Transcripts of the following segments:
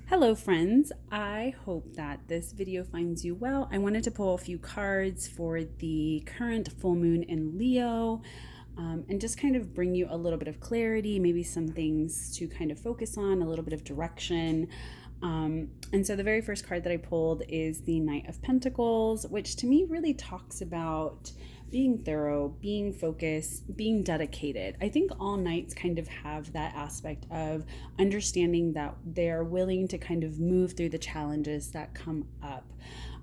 Hello friends, I hope that this video finds you well. I wanted to pull a few cards for the current full moon in Leo and just kind of bring you a little bit of clarity, maybe some things to kind of focus on, a little bit of direction. And so the very first card that I pulled is the Knight of Pentacles, which to me really talks about being thorough, being focused, being dedicated. I think all knights kind of have that aspect of understanding that they're willing to kind of move through the challenges that come up.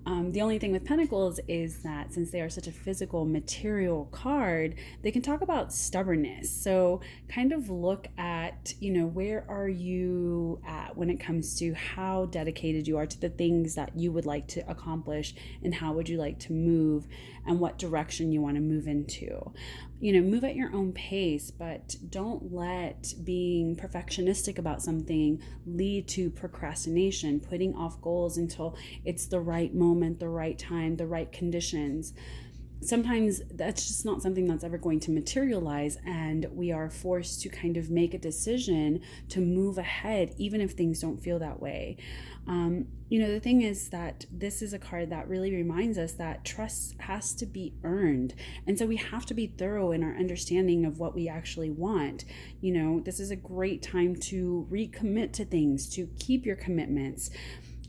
The only thing with Pentacles is that since they are such a physical, material card, they can talk about stubbornness. So, kind of look at, where are you at when it comes to how dedicated you are to the things that you would like to accomplish and how would you like to move and what direction you want to move into. Move at your own pace, but don't let being perfectionistic about something lead to procrastination, putting off goals until it's the right moment, the right time, the right conditions. Sometimes that's just not something that's ever going to materialize, and we are forced to kind of make a decision to move ahead even if things don't feel that way. The thing is that this is a card that really reminds us that trust has to be earned, and so we have to be thorough in our understanding of what we actually want. This is a great time to recommit to things, to keep your commitments,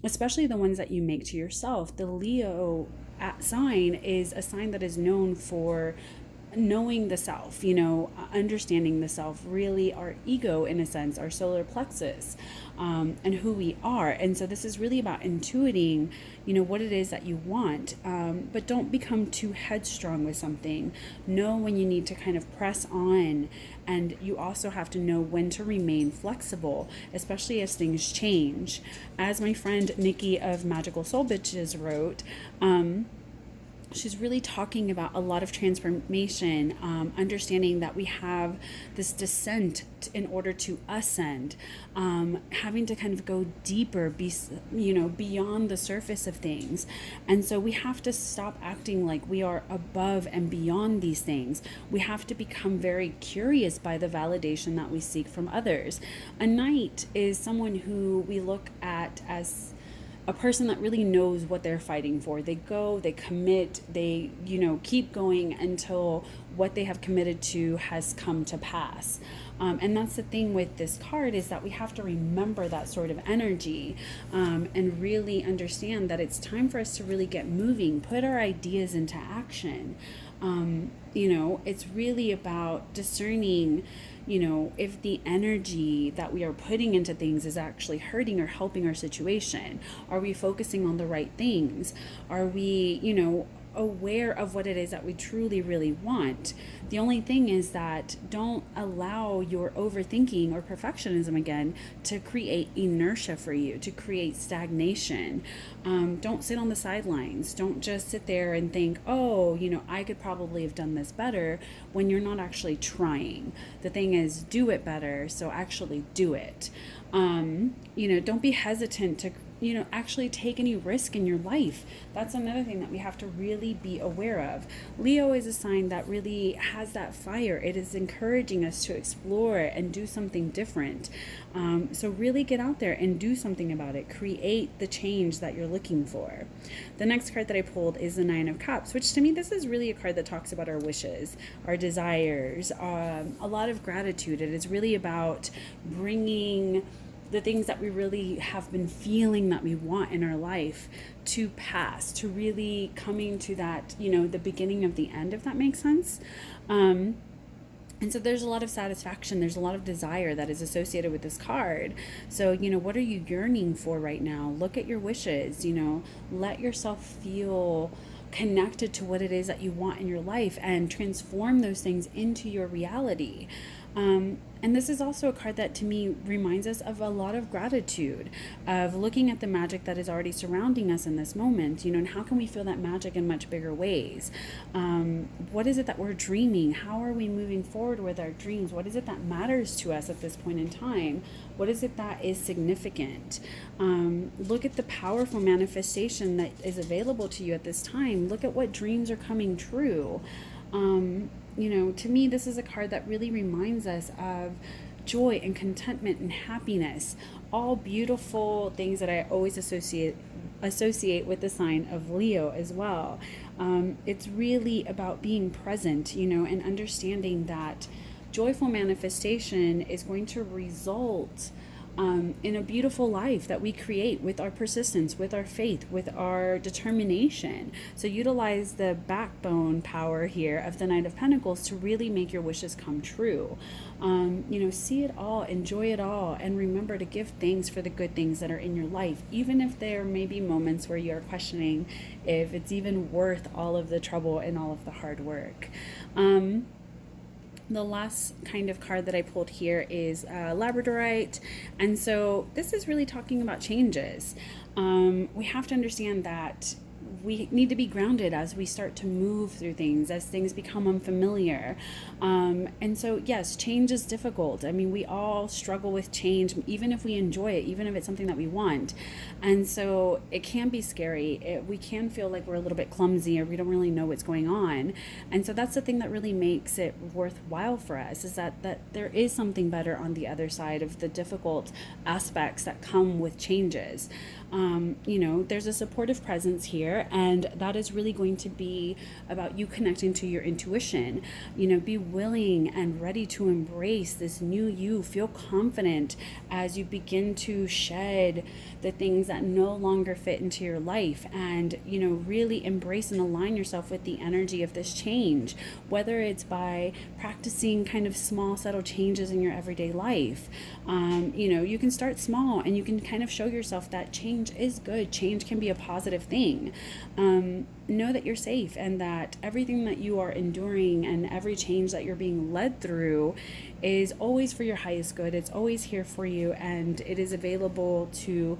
especially the ones that you make to yourself. The Leo sign is a sign that is known for knowing the self, understanding the self, really our ego in a sense, our solar plexus, and who we are. And so this is really about intuiting, what it is that you want, but don't become too headstrong with something. Know when you need to kind of press on, and you also have to know when to remain flexible, especially as things change. As my friend Nikki of Magical Soul Bitches wrote, she's really talking about a lot of transformation, understanding that we have this descent in order to ascend, having to kind of go deeper, beyond the surface of things. And so we have to stop acting like we are above and beyond these things. We have to become very curious by the validation that we seek from others. A knight is someone who we look at as a person that really knows what they're fighting for. They go, they commit, they, keep going until what they have committed to has come to pass. And that's the thing with this card, is that we have to remember that sort of energy, and really understand that it's time for us to really get moving, put our ideas into action. It's really about discerning, if the energy that we are putting into things is actually hurting or helping our situation. Are we focusing on the right things? Are we, aware of what it is that we truly really want? The only thing is that don't allow your overthinking or perfectionism again to create inertia for you, to create stagnation. Don't sit on the sidelines. Don't just sit there and think, oh, I could probably have done this better, when you're not actually trying. The thing is, do it better, so actually do it. Don't be hesitant to actually take any risk in your life. That's another thing that we have to really be aware of. Leo is a sign that really has that fire. It is encouraging us to explore and do something different. So really get out there and do something about it. Create the change that you're looking for. The next card that I pulled is the Nine of Cups, which to me, this is really a card that talks about our wishes, our desires, a lot of gratitude. It is really about bringing the things that we really have been feeling that we want in our life to pass, to really coming to that, the beginning of the end, if that makes sense. And so there's a lot of satisfaction, there's a lot of desire that is associated with this card. So, what are you yearning for right now? Look at your wishes, let yourself feel connected to what it is that you want in your life and transform those things into your reality. And this is also a card that to me reminds us of a lot of gratitude, of looking at the magic that is already surrounding us in this moment, and how can we feel that magic in much bigger ways? What is it that we're dreaming? How are we moving forward with our dreams? What is it that matters to us at this point in time? What is it that is significant? Look at the powerful manifestation that is available to you at this time. Look at what dreams are coming true. To me, this is a card that really reminds us of joy and contentment and happiness all beautiful things that I always associate with the sign of Leo as well. It's really about being present, and understanding that joyful manifestation is going to result in a beautiful life that we create with our persistence, with our faith, with our determination. So utilize the backbone power here of the Knight of Pentacles to really make your wishes come true. See it all, enjoy it all, and remember to give thanks for the good things that are in your life, even if there may be moments where you're questioning if it's even worth all of the trouble and all of the hard work. The last kind of card that I pulled here is Labradorite. And so this is really talking about changes. We have to understand that we need to be grounded as we start to move through things, as things become unfamiliar. And so, yes, change is difficult. I mean, we all struggle with change, even if we enjoy it, even if it's something that we want. And so it can be scary. We can feel like we're a little bit clumsy or we don't really know what's going on. And so that's the thing that really makes it worthwhile for us, is that there is something better on the other side of the difficult aspects that come with changes. There's a supportive presence here, and that is really going to be about you connecting to your intuition. Be willing and ready to embrace this new you. Feel confident as you begin to shed the things that no longer fit into your life, and really embrace and align yourself with the energy of this change, whether it's by practicing kind of small subtle changes in your everyday life. You can start small, and you can kind of show yourself that change is good. Change can be a positive thing. Know that you're safe, and that everything that you are enduring and every change that you're being led through is always for your highest good. It's always here for you, and it is available to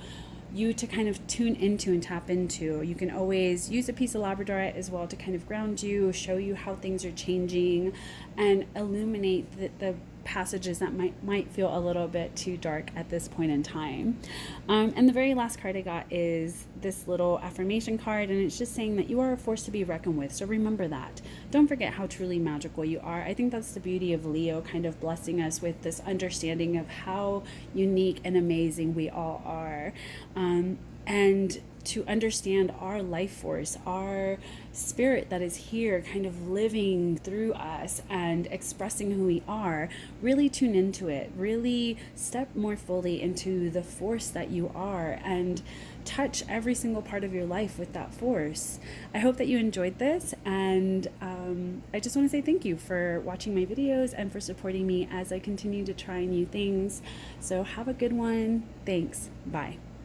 you to kind of tune into and tap into. You can always use a piece of Labradorite as well to kind of ground you, show you how things are changing, and illuminate the passages that might feel a little bit too dark at this point in time. And the very last card I got is this little affirmation card, and it's just saying that you are a force to be reckoned with. So remember that. Don't forget how truly magical you are. I think that's the beauty of Leo, kind of blessing us with this understanding of how unique and amazing we all are. And to understand our life force, our spirit that is here kind of living through us and expressing who we are, really tune into it, really step more fully into the force that you are, and touch every single part of your life with that force. I hope that you enjoyed this, and I just want to say thank you for watching my videos and for supporting me as I continue to try new things. So have a good one. Thanks. Bye.